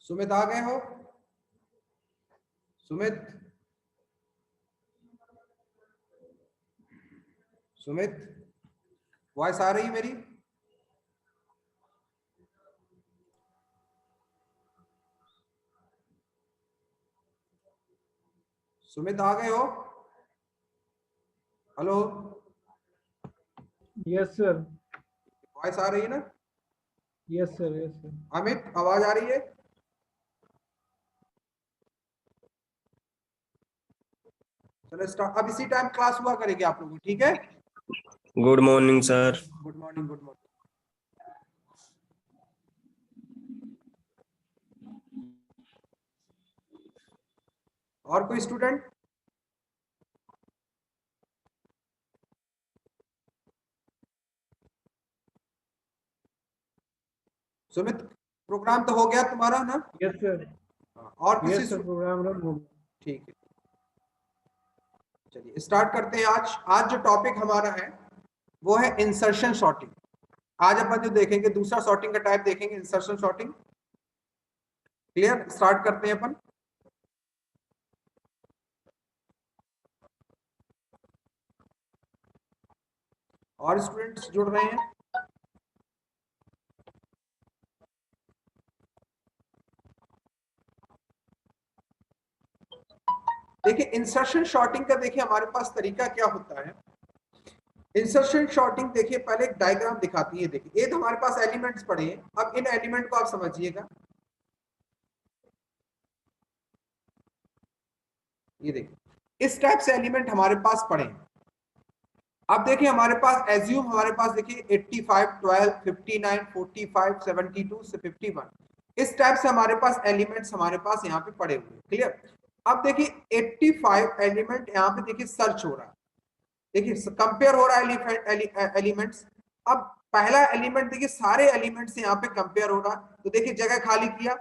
सुमित आ गए हो? सुमित सुमित वॉइस आ रही है मेरी? सुमित आ गए हो? Hello, yes sir. वॉइस आ रही है ना? Yes sir, yes sir. Amit आवाज आ रही है? चलो स्टार्ट। अब इसी टाइम क्लास हुआ करेगी आप लोगों की, ठीक है? Good morning sir. Good morning, good morning. और कोई स्टूडेंट? सुमित प्रोग्राम तो हो गया तुम्हारा ना? Yes sir. और किसी यस सर, प्रोग्राम रन हो गया। ठीक है, चलिए स्टार्ट करते हैं। आज जो टॉपिक हमारा है वो है इंसर्शन सॉर्टिंग। आज अपन जो देखेंगे दूसरा सॉर्टिंग का टाइप देखेंगे, इंसर्शन सॉर्टिंग। क्लियर? स्टार्ट करते हैं अपन। और स्टूडेंट्स जुड़ रहे हैं? देखिए इंसर्शन शॉर्टिंग का देखिए हमारे पास तरीका क्या होता है। इंसर्शन शॉर्टिंग देखिए पहले एक डायग्राम दिखाती है। देखिए ये तो हमारे पास एलिमेंट्स पड़े हैं, अब इन एलिमेंट को आप समझिएगा। ये देखिए इस टाइप से एलिमेंट हमारे पास पड़े हैं। अब देखिए हमारे पास एज्यूम हमारे पास देखिए 85, 12, 59, 45, 72 से 51 इस टाइप से हमारे पास एलिमेंट्स हमारे पास यहाँ पे पड़े हुए हैं। क्लियर? अब देखिए 85 एलिमेंट यहाँ पे देखिए सर्च हो रहा है। देखिए कंपेयर हो रहा है एलिमेंट्स। अब पहला एलिमेंट देखिए सारे एलिमेंट्स यहाँ पे कंपेयर हो रहा है, तो देखिए जगह खाली किया,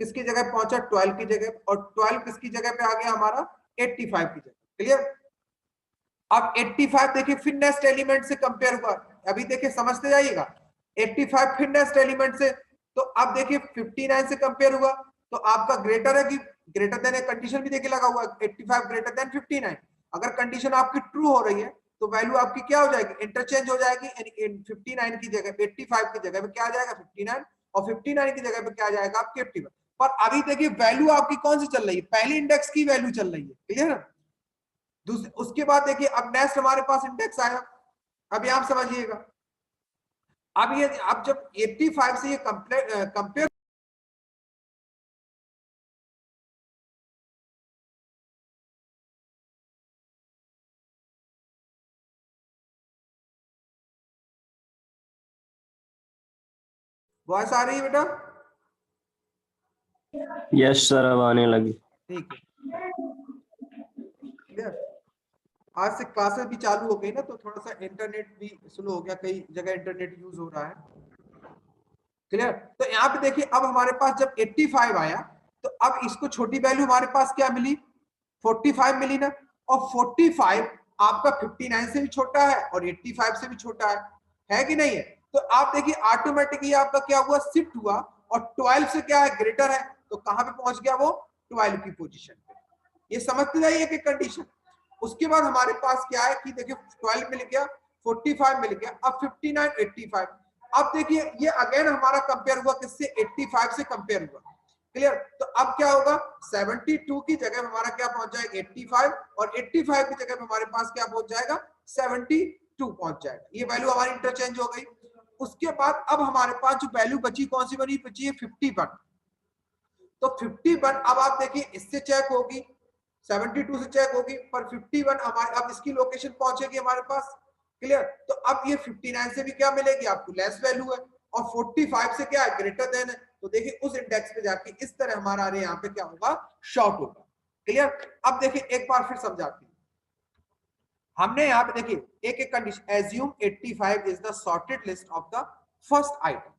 किसकी जगह पहुंचा? 12 की जगह, और 12 किसकी जगह पे आ गया? हमारा 85 की जगह। क्लियर? अब 85 देखिए फिर नेक्स्ट एलिमेंट से कंपेयर हुआ। अभी देखिए समझते जाइएगा, 85 फिर नेक्स्ट एलिमेंट से, तो अब देखिए 59 से कंपेयर हुआ, तो आपका ग्रेटर है कि ग्रेटर देन? कंडीशन भी देखिए लगा हुआ 85 ग्रेटर देन 59। अगर कंडीशन आपकी ट्रू हो रही है तो वैल्यू आपकी क्या हो जाएगी? इंटरचेंज हो जाएगी। 59 की जगह 85 की जगह पे क्या आ जाएगा? 59, और 59 की जगह पे क्या आ जाएगा? आपकी 81। पर अभी देखिए वैल्यू आपकी कौन सी चल रही है? पहली इंडेक्स की वैल्यू चल रही है। क्लियर? उसके बाद देखिए अब नेक्स्ट हमारे पास इंडेक्स आया। अब यहां समझिएगा, अब ये अब जब 85 से ये कंपेयर वॉइस आ रही है बेटा? यस सर, अब आने लगी। ठीक है, क्लियर? आज से क्लासेस भी चालू हो गई ना, तो थोड़ा सा इंटरनेट भी स्लो हो गया, कई जगह इंटरनेट यूज हो रहा है। क्लियर? तो यहाँ पे देखिए अब हमारे पास जब 85 आया, तो अब इसको छोटी वैल्यू हमारे पास क्या मिली? 45 मिली ना। और 45 आपका 59 से भी छोटा है और 85 से भी छोटा है कि नहीं है? तो आप देखिए ऑटोमेटिकली आपका क्या हुआ? शिफ्ट हुआ, और 12 से क्या है? ग्रेटर है, तो कहां पे पहुंच गया वो? 12 की पोजीशन पे। ये समझते जाइए कि कंडीशन। उसके बाद हमारे पास क्या है कि देखिए 12 मिल गया, 45 मिल गया, अब 59, 85। अब देखिए ये अगेन हमारा कंपेयर हुआ किससे? 85 से कंपेयर हुआ। क्लियर? तो अब क्या होगा? 72 की जगह हमारा क्या पहुंच जाएगा? 85, और 85 की जगह हमारे पास क्या पहुंच जाएगा? 72 पहुंच जाएगा। ये वैल्यू हमारी इंटरचेंज हो गई। उसके बाद अब हमारे पास जो वैल्यू बची कौन सी बनी? बची है 51। तो 51 अब आप देखिए इससे चेक होगी, 72 से चेक होगी, पर 51 हमारे अब इसकी लोकेशन पहुंचेगी हमारे पास। क्लियर? तो अब ये 59 से भी क्या मिलेगी आपको? लेस वैल्यू है, और 45 से क्या है? ग्रेटर देन है। तो देखिए उस इंडेक्स पे जाके इस तरह हमारा अरे यहाँ पे क्या होगा? शॉर्ट होगा। क्लियर? अब देखिए एक बार फिर समझाते हैं। हमने यहाँ पे देखिए एक एक condition, assume 85 is the sorted list of the first item.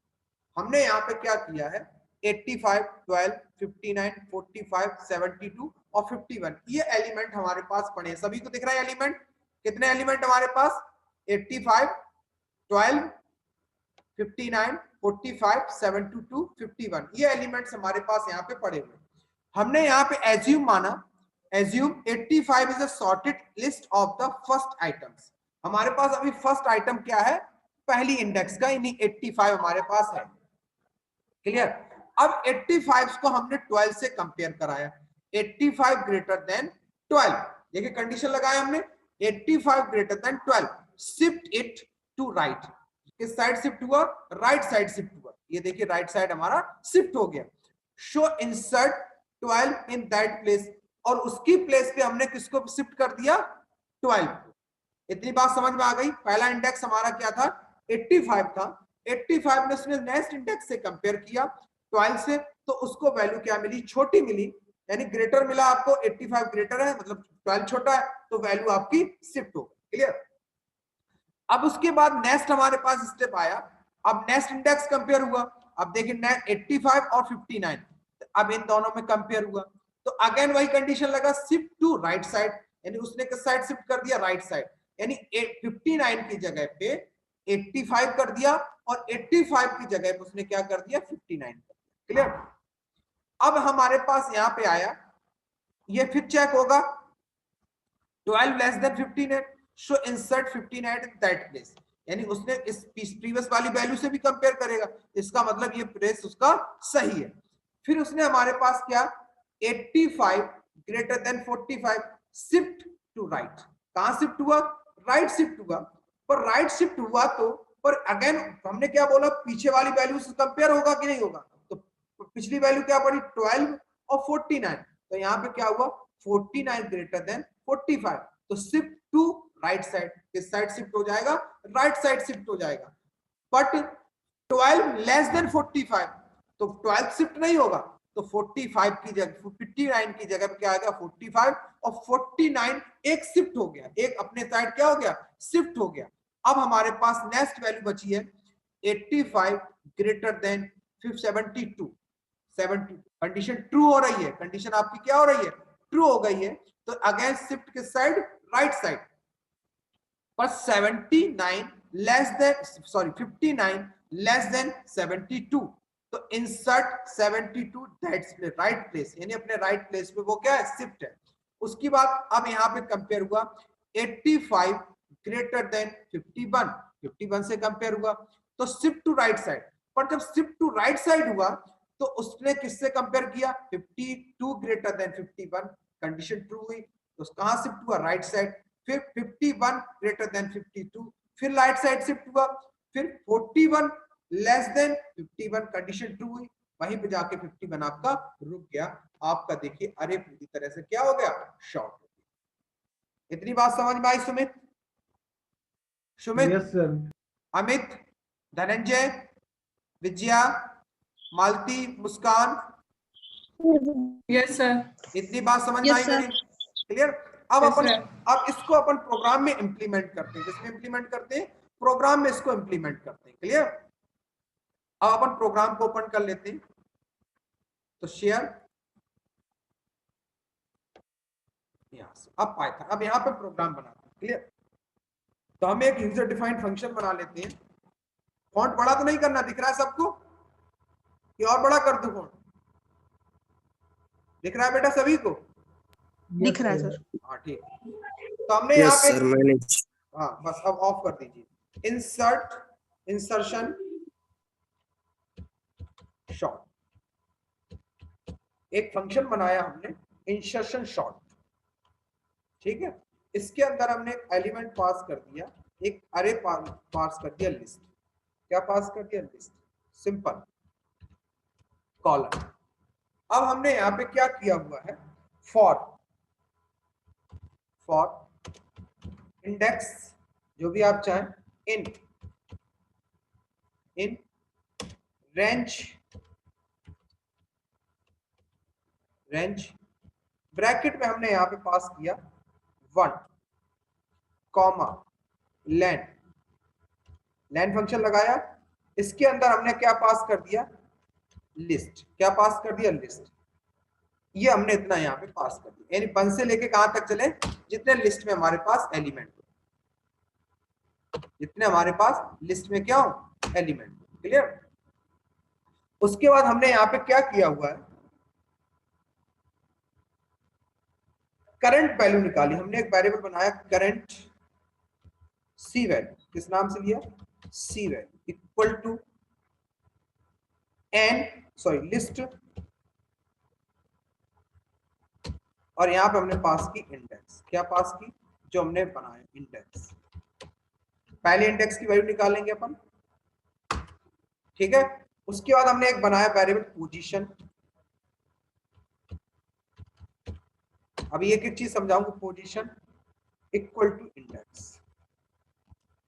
हमने यहाँ पे क्या किया है? 85, 12, 59, 45, 72 और 51 ये एलिमेंट हमारे पास पड़े हैं। सभी को दिख रहा है एलिमेंट? कितने एलिमेंट हमारे पास? 85, 12, 59, 45, 72, 51 ये एलिमेंट्स हमारे पास यहाँ पे पड़े हुए। हमने यहाँ पे एज्यूम माना, assume 85 is a sorted list of the first items. हमारे पास अभी फर्स्ट आइटम क्या है, पहली इंडेक्स का, यानी 85 हमारे पास है। क्लियर। अब 85 को हमने 12 से कंपेयर कराया, 85 ग्रेटर देन 12। देखिए कंडीशन लगाया हमने, 85 greater than 12, shift it to right. किस साइड शिफ्ट हुआ, राइट साइड शिफ्ट हुआ। ये देखिए राइट साइड हमारा शिफ्ट हो गया। So insert 12 in that place, और उसकी प्लेस पे हमने किसको शिफ्ट कर दिया, 12 को। इतनी बात समझ में आ गई। पहला इंडेक्स हमारा क्या था, 85 था, 85 में उसने नेक्स्ट इंडेक्स से कंपेयर किया 12 से, तो उसको वैल्यू क्या मिली, छोटी मिली, यानी ग्रेटर मिला आपको। 85 ग्रेटर है मतलब 12 छोटा है, तो वैल्यू आपकी शिफ्ट हो गई। क्लियर। अब उसके बाद नेक्स्ट हमारे पास स्टेप आया, अब नेक्स्ट इंडेक्स कंपेयर हुआ। अब देखिए 85 और 59, अब इन दोनों में कंपेयर हुआ, तो अगेन वही कंडीशन लगा, शिफ्ट टू राइट साइड, यानी उसने किस साइड शिफ्ट कर दिया, राइट साइड, यानी 59 की जगह पे 85 कर दिया, और 85 की जगह पे उसने क्या कर दिया, 59 कर दिया। क्लियर। अब हमारे पास यहाँ पे आया, ये फिर चेक होगा, 12 less than 59, so insert 59 in that place, यानी उसने इस प्रीवियस वाली वैल्यू से भी कंपेयर करेगा, इसका मतलब ये प्लेस उसका सही है। फिर उसने हमारे पास क्या, 85 greater than 45, shift to right. कहां शिफ्ट हुआ, राइट शिफ्ट हुआ। पर राइट शिफ्ट हुआ तो, पर अगेन हमने क्या बोला, पीछे वाली वैल्यू से कंपेयर होगा कि नहीं होगा, तो पिछली वैल्यू क्या पड़ी, 12 और 49, तो यहाँ पे क्या हुआ, 49 ग्रेटर देन 45, तो शिफ्ट टू राइट साइड। किस साइड शिफ्ट हो जाएगा, राइट साइड शिफ्ट हो जाएगा। बट 12 लेस देन 45, तो 12 शिफ्ट नहीं होगा, तो 45 की जगह 59 की जगह पे क्या आएगा, 45, और 49 एक शिफ्ट हो गया, एक अपने साइड क्या हो गया, शिफ्ट हो गया। अब हमारे पास नेक्स्ट वैल्यू बची है 85 ग्रेटर देन 72, 70, कंडीशन ट्रू हो रही है, कंडीशन आपकी क्या हो रही है, ट्रू हो गई है, तो अगेन शिफ्ट किस साइड, राइट साइड। पर 79 less than, sorry 59 less than 72, तो insert 72 that's place, right place, यानी अपने राइट प्लेस पे वो क्या है, शिफ्ट है। उसकी बाद अब यहाँ पे कंपेयर हुआ, 85 ग्रेटर देन 51, 51 से कंपेयर हुआ, तो शिफ्ट टू राइट साइड। पर जब शिफ्ट टू राइट साइड हुआ, तो उसने किससे कंपेयर किया, 52 ग्रेटर देन 51, कंडीशन ट्रू हुई, तो कहां शिफ्ट हुआ, राइट साइड। फिर 51 ग्रेटर देन 52, फिर राइट साइड शिफ्ट हुआ, फिर 41 लेस देन 51, कंडीशन ट्रू हुई, वहीं पे जाके 51 आपका रुक गया। आपका देखिए अरे पूरी तरह से क्या हो गया, शॉर्ट हो गया। इतनी बात समझ में आई सुमित, सुमित, यस सर। अमित, धनंजय, विजया, मालती, मुस्कान, यस सर। इतनी बात समझ में आई मेरी, क्लियर। अब Yes, अपन sir. अब इसको अपन प्रोग्राम में इंप्लीमेंट करते हैं, जिसमें इंप्लीमेंट करते हैं, प्रोग्राम में इसको इंप्लीमेंट करते हैं। क्लियर। अब अपन प्रोग्राम को ओपन कर लेते हैं, तो शेयर, यहां से अब पाइथन, अब यहाँ पे प्रोग्राम बनाते हैं। क्लियर। तो हम एक यूजर डिफाइंड फंक्शन बना लेते हैं। फॉन्ट बड़ा तो नहीं करना, दिख रहा है सबको कि और बड़ा कर दूं फॉन्ट, दिख रहा है बेटा सभी को, दिख रहा है सर। हाँ ठीक। तो हमने यहाँ यस पे, सर मैनेज। हाँ बस अब ऑफ कर दीजिए, इंसर्ट, इंसर्शन शॉर्ट, एक फंक्शन बनाया हमने इंसर्शन शॉर्ट, ठीक है। इसके अंदर हमने एक एलिमेंट पास कर दिया, एक अरे पास कर दिया, लिस्ट, क्या पास कर दिया, लिस्ट, सिंपल, कॉलम। अब हमने यहाँ पे क्या किया हुआ है, फॉर इंडेक्स जो भी आप चाहें, इन रेंज ब्रैकेट में हमने यहाँ पे पास किया 1, कॉमा लैन फंक्शन लगाया, इसके अंदर हमने क्या पास कर दिया, लिस्ट, क्या पास कर दिया, लिस्ट। ये हमने इतना यहाँ पे पास कर दिया, यानी 1 से लेके कहां तक चले, जितने लिस्ट में हमारे पास एलिमेंट हो, जितने हमारे पास लिस्ट में क्या हो, एलिमेंट। क्लियर। उसके बाद हमने यहाँ पे क्या किया हुआ है, करंट वैल्यू निकाली। हमने एक वेरिएबल बनाया करंट सी वैल्यू, किस नाम से लिया, सी वैल्यू इक्वल टू लिस्ट, और यहां पे हमने पास की इंडेक्स। क्या पास की, जो हमने बनाया इंडेक्स। पहले इंडेक्स की वैल्यू निकालेंगे अपन, ठीक है। उसके बाद हमने एक बनाया वेरिएबल पोजीशन। अभी एक एक चीज समझाऊंगा। पोजीशन इक्वल टू इंडेक्स,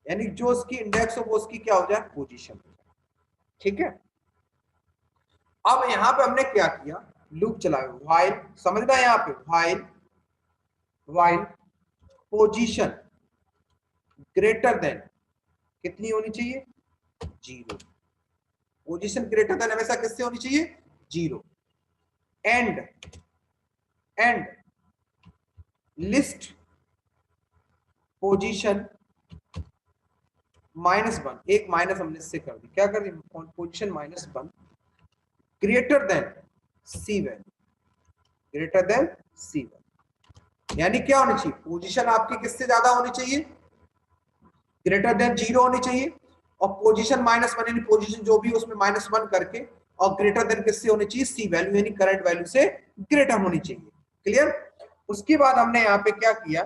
यानी जो उसकी इंडेक्स हो वो उसकी क्या हो जाए, पोजीशन, ठीक है। अब यहां पे हमने क्या किया, लूप चलाया, व्हाइल, समझना यहां पे, व्हाइल पोजीशन ग्रेटर देन कितनी होनी चाहिए, 0। पोजीशन ग्रेटर देन हमेशा किससे होनी चाहिए, 0। एंड लिस्ट पोजीशन -1, एक माइनस हमने इससे कर दी, क्या कर दी, पोजीशन -1 ग्रेटर देन सी वैल्यू, ग्रेटर देन सी वैल्यू। यानी क्या होनी चाहिए, पोजीशन आपकी किससे ज्यादा होनी चाहिए, ग्रेटर देन 0 होनी चाहिए, और पोजीशन -1 यानी पोजीशन जो भी उसमें -1 करके, और ग्रेटर देन किससे होनी चाहिए, सी वैल्यू यानी करंट वैल्यू से ग्रेटर होनी चाहिए। क्लियर। उसके बाद हमने यहाँ पे क्या किया,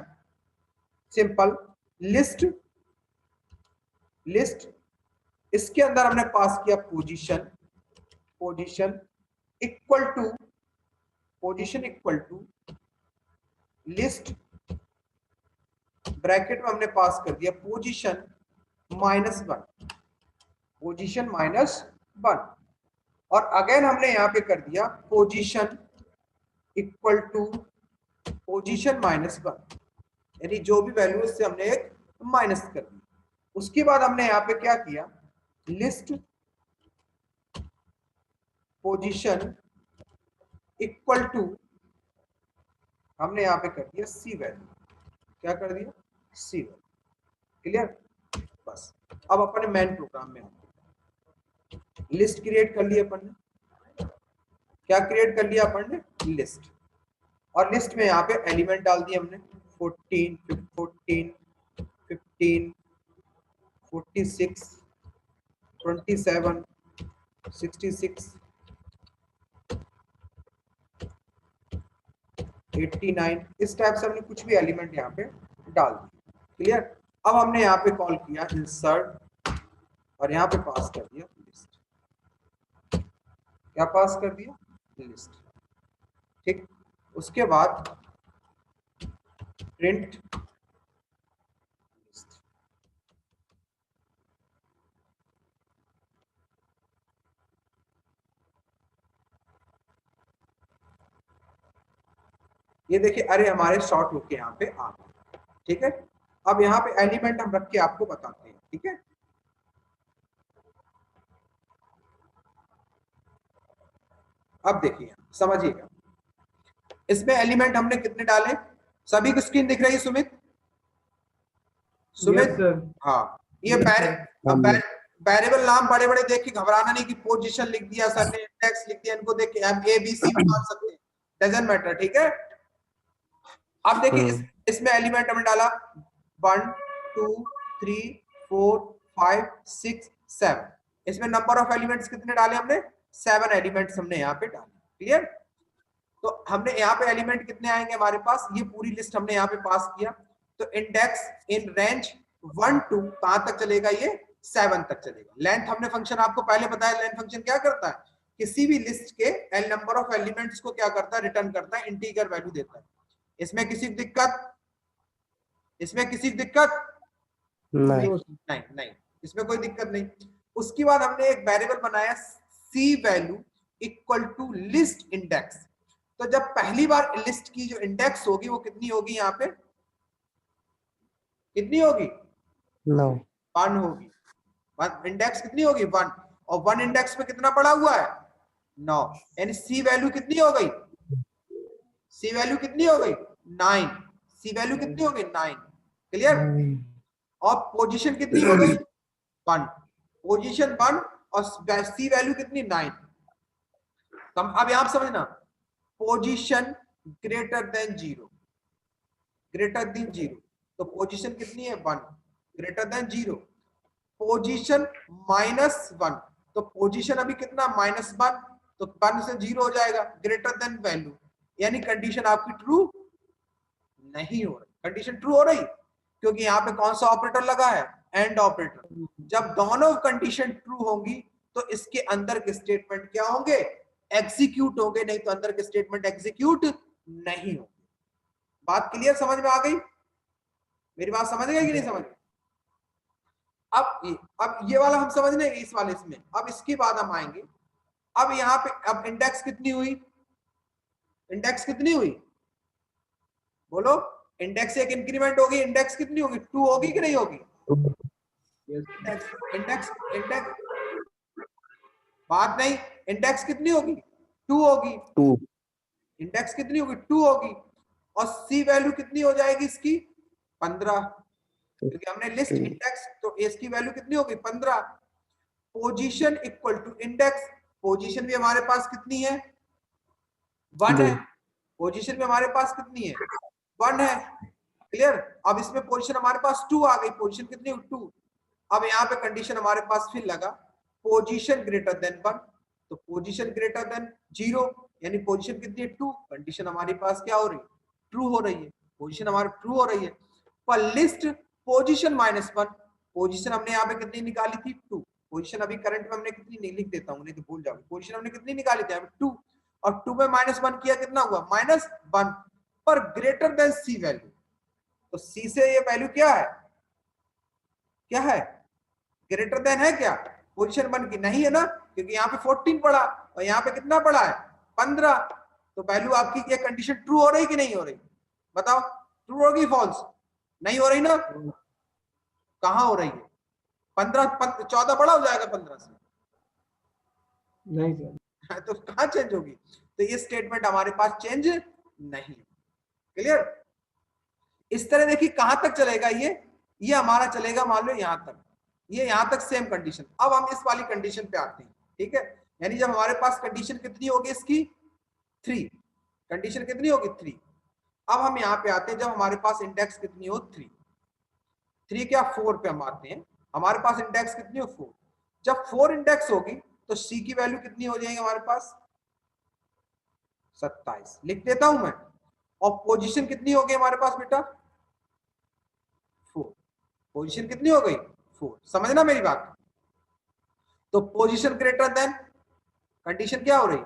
सिंपल लिस्ट इसके अंदर हमने पास किया position equal to list, bracket में हमने पास कर दिया पोजीशन -1, और अगेन हमने यहां पे कर दिया पोजीशन इक्वल टू पोजीशन -1, यानी जो भी वैल्यू उससे हमने एक माइनस कर दी। उसके बाद हमने यहाँ पे क्या किया, लिस्ट पोजीशन इक्वल टू, हमने यहाँ पे कर दिया सी वैल्यू, क्या कर दिया, सी वैल्यू। क्लियर। बस अब अपन मेन प्रोग्राम में आते, लिस्ट क्रिएट कर ली अपन ने, क्या क्रिएट कर लिया अपन ने, लिस्ट, और लिस्ट में यहाँ पे एलिमेंट डाल दिए हमने 14, 15, 46, 27, 66, 89, इस टाइप से हमने कुछ भी एलिमेंट यहाँ पे डाल दिया। क्लियर। अब हमने यहाँ पे कॉल किया इंसर्ट, और यहाँ पे पास कर दिया लिस्ट, क्या पास कर दिया, लिस्ट, ठीक। उसके बाद प्रिंट लिस्ट, ये देखिए अरे हमारे शॉर्ट होके यहाँ पे आ गए, ठीक है। अब यहाँ पे एलिमेंट हम रख के आपको बताते हैं, ठीक है। अब देखिए समझिएगा, इसमें एलिमेंट हमने कितने डाले, सभी को स्क्रीन दिख रही है सुमित, Yes, sir. हाँ। ये Yes, sir. वेरिएबल नाम बड़े बड़े देख के घबराना नहीं कि पोजीशन लिख दिया सर ने, इंडेक्स लिख दिया, इनको देख के हम ABC भी मान सकते हैं, डजंट मैटर, ठीक है। अब देखिए इसमें एलिमेंट हमने डाला 1 2 3 4 5 6 7, इसमें नंबर ऑफ एलिमेंट्स कितने डाले हमने, 7 एलिमेंट्स हमने यहाँ पे डाले। क्लियर। तो हमने यहाँ पे एलिमेंट कितने आएंगे हमारे पास, ये पूरी लिस्ट हमने यहाँ पे पास किया। तो इंडेक्स इन रेंज 1 to कहां तक चलेगा, ये 7 तक चलेगा। लेंथ हमने फंक्शन आपको पहले बताया, लेंथ फंक्शन क्या करता है, किसी भी लिस्ट के एल नंबर ऑफ एलिमेंट्स को क्या करता है, रिटर्न करता है, इंटीजर वैल्यू देता है। इसमें किसी दिक्कत, नहीं, इसमें कोई दिक्कत नहीं। उसके बाद हमने एक वेरिएबल बनाया C value equal to list index. तो जब पहली बार लिस्ट की जो इंडेक्स होगी वो कितनी होगी, यहाँ पे कितनी होगी, 1 होगी। इंडेक्स कितनी होगी, 1, और 1 इंडेक्स पे कितना पड़ा हुआ है, 9, यानी सी वैल्यू कितनी हो गई, सी वैल्यू कितनी हो गई, 9, सी वैल्यू कितनी हो गई, 9। क्लियर। और पोजीशन कितनी हो गई, 1, पोजीशन 1 और सी वैल्यू कितनी 9। अब यहां समझना, position greater than 0, greater than 0, तो पोजीशन कितनी है 1, ग्रेटर देन 0, पोजीशन -1, तो पोजीशन अभी कितना -1, तो 1 से 0 हो जाएगा, ग्रेटर देन वैल्यू, यानी कंडीशन आपकी ट्रू नहीं हो रही। कंडीशन ट्रू हो रही क्योंकि यहाँ पे कौन सा ऑपरेटर लगा है, एंड ऑपरेटर। जब दोनों कंडीशन ट्रू होंगी तो इसके अंदर के स्टेटमेंट क्या होंगे, एग्जीक्यूट होंगे, नहीं तो अंदर के स्टेटमेंट एग्जीक्यूट नहीं होंगे। बात क्लियर, समझ में आ गई? मेरी बात समझ गए कि नहीं समझ? अब ये वाला हम समझ लेंगे इस वाले इसमें। अब इसके बाद हम आएंगे, अब यहाँ पे अब इंडेक्स कितनी हुई, इंडेक्स कितनी हुई बोलो, इंडेक्स एक इंक्रीमेंट होगी, इंडेक्स कितनी होगी 2 होगी कि नहीं होगी? इंडेक्स बात नहीं, इंडेक्स कितनी होगी 2 होगी, 2 इंडेक्स कितनी होगी 2 होगी, और सी वैल्यू कितनी हो जाएगी इसकी 15, क्योंकि हमने लिस्ट इंडेक्स, तो इसकी वैल्यू कितनी होगी 15। Position equal to index, position भी हमारे पास कितनी है 1 है, पोजीशन भी हमारे पास कितनी है 1 है, क्लियर। अब इसमें पोजीशन हमारे पास 2 आ गई, पोजीशन कितनी 2। अब यहाँ पे कंडीशन हमारे पास फिर लगा पोजीशन ग्रेटर देन 1, तो पोजीशन ग्रेटर देन 0, यानी पोजीशन कितनी है 2, कंडीशन हमारे पास क्या हो रही है ट्रू हो रही है, पोजीशन हमारी ट्रू हो रही है। पर लिस्ट पोजीशन -1, पोजीशन हमने यहाँ पे कितनी निकाली थी 2, पोजीशन अभी करंट में हमने कितनी नहीं लिख देता हूँ नहीं तो भूल जाओगे, पोजीशन हमने कितनी निकाली थी 2, और 2 में -1 किया कितना हुआ -1, पर ग्रेटर देन सी वैल्यू, तो सी से ये वैल्यू क्या है, क्या है ग्रेटर देन है क्या, पोजीशन 1 की नहीं है ना, क्योंकि यहाँ पे 14 पड़ा और यहाँ पे कितना पड़ा है 15, तो वैल्यू आपकी ये कंडीशन ट्रू हो रही कि नहीं हो रही, बताओ ट्रू होगी फॉल्स, नहीं हो रही ना, कहां हो रही है 14 बड़ा हो जाएगा 15 से, नहीं सर, तो कहां चेंज होगी, तो ये स्टेटमेंट हमारे पास चेंज नहीं, क्लियर। इस तरह देखिए कहां तक चलेगा ये हमारा चलेगा मान लो यहां तक, ये यहां तक सेम कंडीशन। अब हम इस वाली कंडीशन पे आते हैं, ठीक है, यानी जब हमारे पास कंडीशन कितनी होगी इसकी 3, कंडीशन कितनी होगी 3। अब हम यहाँ पे आते हैं जब हमारे पास इंडेक्स कितनी हो 3 क्या 4 पे हम आते हैं, हमारे पास इंडेक्स कितनी हो 4, जब 4 इंडेक्स होगी तो सी की वैल्यू कितनी हो जाएगी हमारे पास 27, लिख देता हूं मैं, और पोजीशन कितनी हो गई हमारे पास बेटा 4, पोजीशन कितनी हो गई 4, समझना मेरी बात। तो पोजीशन ग्रेटर देन, कंडीशन क्या हो रही,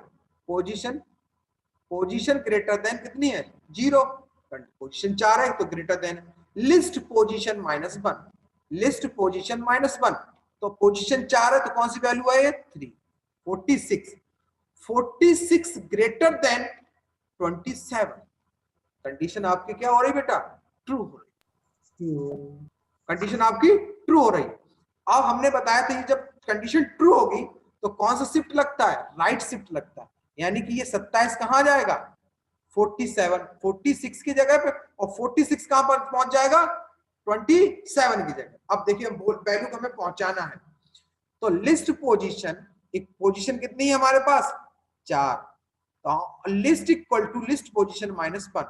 पोजीशन ग्रेटर देन कितनी है 0, पोजीशन 4 है तो greater than, list position -1, list position -1, तो पोजीशन 4 है तो कौन सी वैल्यू है 3, 46 ग्रेटर देन 27, कंडीशन आपकी क्या हो रही बेटा ट्रू हो रही, कंडीशन आपकी ट्रू हो रही। अब हमने बताया था ये जब कंडीशन ट्रू होगी तो कौन सा शिफ्ट लगता है, राइट शिफ्ट लगता है, यानी कि ये 27 कहां जाएगा 46 की जगह पे, और 46 कहां पर पहुंच जाएगा 27 की जगह। अब देखिए वैल्यू को हमें पहुंचाना है, तो लिस्ट पोजीशन, एक पोजीशन कितनी है हमारे पास 4, तो list equal to list position -1,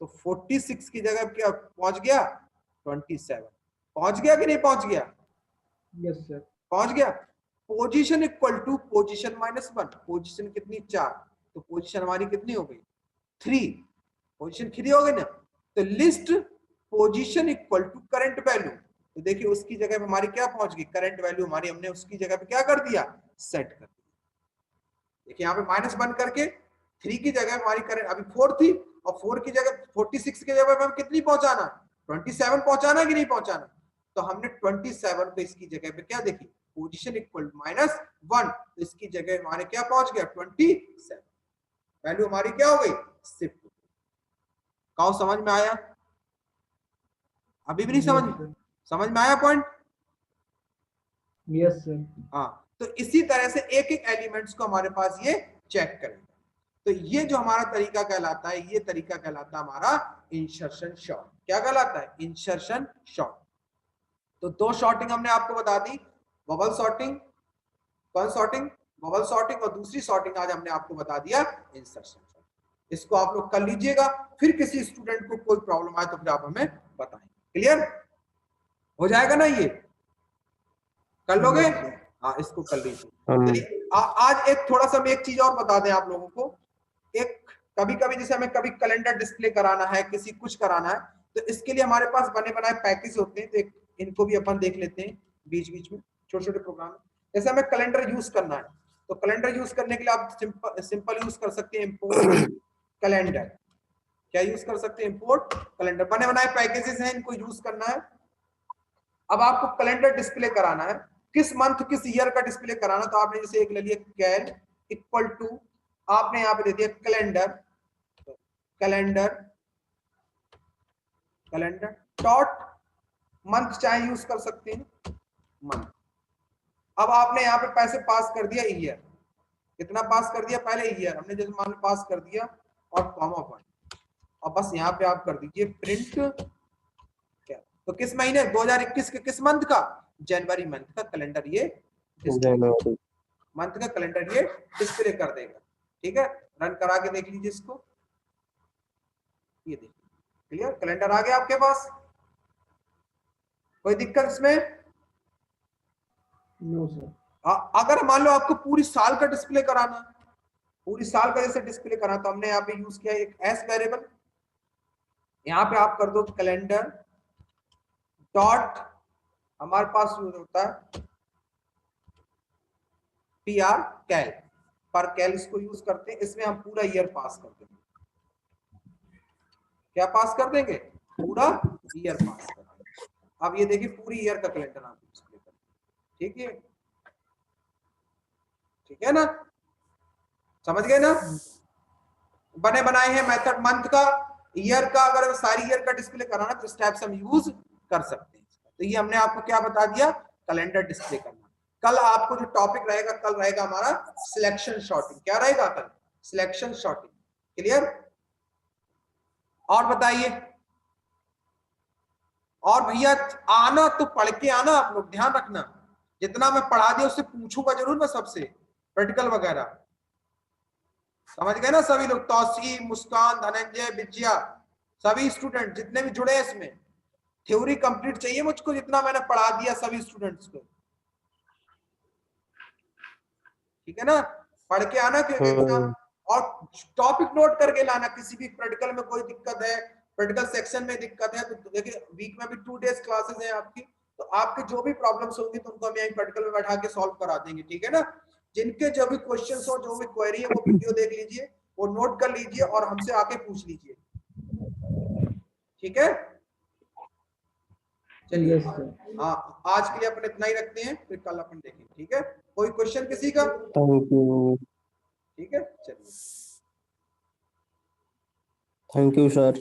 तो 46 की जगह क्या पहुंच गया 27, पहुंच गया कि नहीं पहुंच गया, यस सर, पहुंच गया। Position equal to position -1, position कितनी 4, तो पोजीशन हमारी कितनी हो गई 3, पोजीशन 3 हो गई ना, तो list position equal to current value, तो देखिए उसकी जगह पे हमारी क्या पहुंच गई करंट वैल्यू हमारी, हमने उसकी जगह पे क्या कर दिया सेट कर दिया, देखिए यहाँ पे -1 करके 3 की जगह हमारी करंट अभी 4 थी, और 4 की जगह 46 की जगह पे हम कितनी पहुंचाना 27 पहुंचाना कि नहीं पहुंचाना, तो हमने 27 पे इसकी जगह पे क्या देखी पोजीशन इक्वल -1, तो इसकी जगह हमारे क्या पहुंच गया 27, वैल्यू हमारी क्या हो गई शिफ्ट, कहो समझ में आया, अभी भी नहीं समझ में आया पॉइंट, यस सर, हाँ। तो इसी तरह से एक एक एलिमेंट्स को हमारे पास ये चेक करेंगे, तो ये जो हमारा तरीका कहलाता है, ये तरीका कहलाता है हमारा इंसर्शन शॉर्ट, क्या कहलाता है इंसर्शन शॉर्ट। तो 2 शॉर्टिंग हमने आपको बता दी, बबल सॉर्टिंग कौन सॉर्टिंग? Bubble sorting. और दूसरी सॉर्टिंग आज हमने आपको बता दिया इंसर्शन। इसको आप लोग कर लीजिएगा, फिर किसी स्टूडेंट को कोई प्रॉब्लम आए तो फिर आप हमें बताएं। क्लियर हो जाएगा ना? ये कर लोगे? हाँ, इसको कर लीजिए। चलिए आज एक थोड़ा सा मैं एक चीज और बता दें आप लोगों को। एक कभी कभी जैसे हमें कभी कैलेंडर डिस्प्ले कराना है, किसी कुछ कराना है, तो इसके लिए हमारे पास बने बनाए पैकेज होते हैं। तो इनको भी अपन देख लेते हैं बीच बीच में, छोटे छोटे प्रोग्राम। जैसे हमें कैलेंडर यूज करना है, तो कैलेंडर यूज करने के लिए आप सिंपल यूज कर सकते हैं इंपोर्ट कैलेंडर। क्या यूज कर सकते हैं? Import calendar. बने बनाए पैकेजेस हैं, इनको यूज करना है। अब आपको कैलेंडर डिस्प्ले कराना है, किस मंथ किस ईयर का डिस्प्ले कराना, तो आपने जैसे एक ले लिया कैल इक्वल टू, आपने यहाँ पे दे दिया calendar, calendar calendar dot month चाहे यूज कर सकते हैं मंथ। अब आपने यहाँ पे पैसे पास कर दिया ईयर। कितना पास कर दिया? पहले ईयर हमने जैसे मान पास कर दिया और कॉमा पॉइंट, और बस यहाँ पे आप कर दीजिए प्रिंट क्या। तो किस महीने? 2021 के किस मंथ का? जनवरी मंथ का कैलेंडर ये मंथ का कैलेंडर ये डिस्प्ले कर देगा। ठीक है, रन करा के देख लीजिए इसको। ये देखिए क्लियर, कैलेंडर आ गया आपके पास। कोई दिक्कत इसमें? No sir. अगर मान लो आपको पूरी साल का डिस्प्ले कराना, पूरी साल का जैसे डिस्प्ले करा, तो हमने यहाँ पे यूज किया एक एस वेरिएबल। यहाँ पे आप कर दो कैलेंडर डॉट, हमारे पास यूज होता है PR कैल, पर कैल इसको यूज करते हैं। इसमें हम पूरा ईयर पास कर देंगे। क्या पास कर देंगे? पूरा ईयर पास कर देंगे। अब ये देखिए पूरी ईयर का कैलेंडर आप डिस्प्ले कर, ठीक है? ठीक है ना, समझ गए ना? बने बनाए हैं मेथड मंथ का, ईयर का। अगर सारी ईयर का डिस्प्ले कराना तो इस टाइप से हम यूज कर सकते हैं। तो ये हमने आपको क्या बता दिया? कैलेंडर डिस्प्ले करना। कल आपको जो टॉपिक रहेगा, कल रहेगा हमारा सिलेक्शन शॉर्टिंग। क्या रहेगा कल? Selection sorting. क्लियर? और बताइए। और भैया आना तो पढ़ के आना, आप लोग ध्यान रखना, जितना मैं पढ़ा दिया उससे पूछूंगा जरूर मैं सबसे, प्रैक्टिकल वगैरह। समझ गए ना सभी लोग? तौसीफ, मुस्कान, धनंजय, विजया, सभी स्टूडेंट जितने भी जुड़े हैं इसमें। थ्योरी कंप्लीट चाहिए मुझको, जितना मैंने पढ़ा दिया सभी स्टूडेंट्स को। ठीक है ना? पढ़ के आना क्योंकि एग्जाम, और टॉपिक नोट करके लाना। किसी भी प्रैक्टिकल में कोई दिक्कत है, प्रैक्टिकल सेक्शन में दिक्कत है, तो देखिए वीक में भी 2 डेज क्लासेस हैं आपकी, तो आपके जो भी प्रॉब्लम्स होंगी तो उनको हम यहीं प्रैक्टिकल में बैठा के सॉल्व करा देंगे। ठीक है ना? जिनके जो भी क्वेश्चंस हो, जो भी क्वेरी है, वो वीडियो देख लीजिए, वो नोट कर लीजिए और हमसे आके पूछ लीजिए। ठीक है? चलिए, हाँ आज के लिए अपन इतना ही रखते हैं, फिर कल अपन देखेंगे। ठीक है? कोई क्वेश्चन किसी का? Thank you. ठीक है, चलिए, थैंक यू सर।